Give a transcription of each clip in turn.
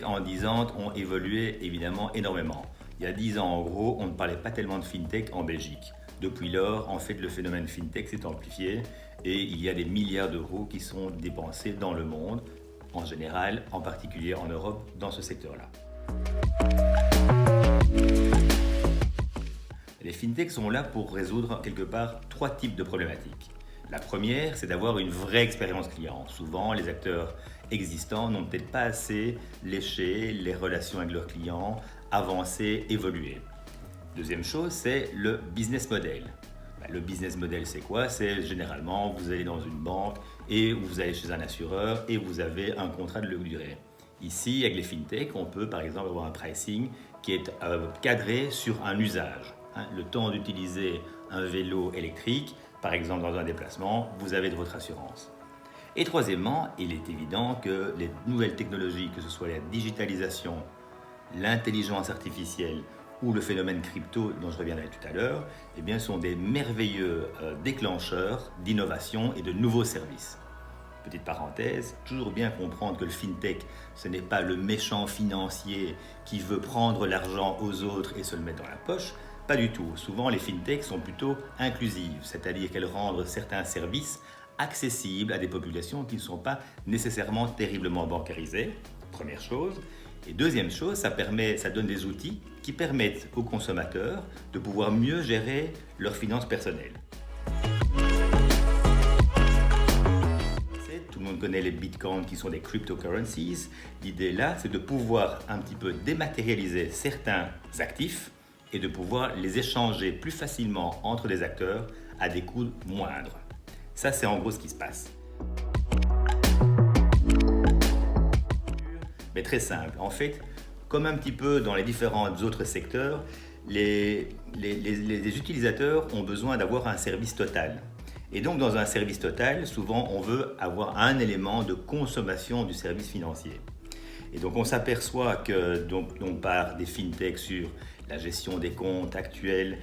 fintechs en 10 ans ont évolué évidemment énormément. Il y a 10 ans en gros, on ne parlait pas tellement de fintech en Belgique. Depuis lors, en fait, le phénomène fintech s'est amplifié et il y a des milliards d'euros qui sont dépensés dans le monde, en général, en particulier en Europe, dans ce secteur-là. Les fintechs sont là pour résoudre quelque part 3 types de problématiques. La première, c'est d'avoir une vraie expérience client. Souvent, les acteurs existants n'ont peut-être pas assez léché les relations avec leurs clients, avancé, évolué. Deuxième chose, c'est le business model. Le business model, c'est quoi? C'est généralement, vous allez dans une banque et vous allez chez un assureur et vous avez un contrat de longue durée. Ici, avec les fintechs, on peut par exemple avoir un pricing qui est cadré sur un usage. Le temps d'utiliser un vélo électrique, par exemple dans un déplacement, vous avez de votre assurance. Et troisièmement, il est évident que les nouvelles technologies, que ce soit la digitalisation, l'intelligence artificielle ou le phénomène crypto dont je reviendrai tout à l'heure, eh bien, sont des merveilleux déclencheurs d'innovation et de nouveaux services. Petite parenthèse, toujours bien comprendre que le fintech, ce n'est pas le méchant financier qui veut prendre l'argent aux autres et se le mettre dans la poche. Pas du tout. Souvent, les fintechs sont plutôt inclusives, c'est-à-dire qu'elles rendent certains services accessibles à des populations qui ne sont pas nécessairement terriblement bancarisées, première chose. Et deuxième chose, ça donne des outils qui permettent aux consommateurs de pouvoir mieux gérer leurs finances personnelles. Tout le monde connaît les bitcoins qui sont des cryptocurrencies. L'idée là, c'est de pouvoir un petit peu dématérialiser certains actifs et de pouvoir les échanger plus facilement entre des acteurs à des coûts moindres. Ça, c'est en gros ce qui se passe. Mais très simple. En fait, comme un petit peu dans les différents autres secteurs, les utilisateurs ont besoin d'avoir un service total. Et donc, dans un service total, souvent, on veut avoir un élément de consommation du service financier. Et donc, on s'aperçoit que on part des fintechs sur la gestion des comptes actuels,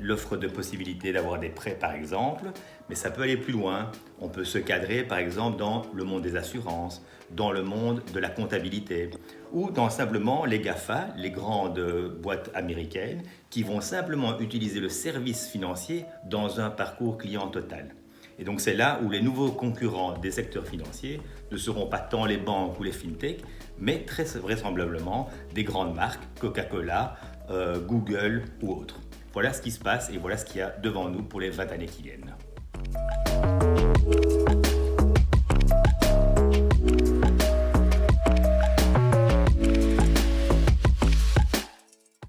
l'offre de possibilités d'avoir des prêts, par exemple. Mais ça peut aller plus loin. On peut se cadrer, par exemple, dans le monde des assurances, dans le monde de la comptabilité, ou dans simplement les GAFA, les grandes boîtes américaines, qui vont simplement utiliser le service financier dans un parcours client total. Et donc c'est là où les nouveaux concurrents des secteurs financiers ne seront pas tant les banques ou les fintechs, mais très vraisemblablement des grandes marques, Coca-Cola, Google ou autres. Voilà ce qui se passe et voilà ce qu'il y a devant nous pour les 20 années qui viennent.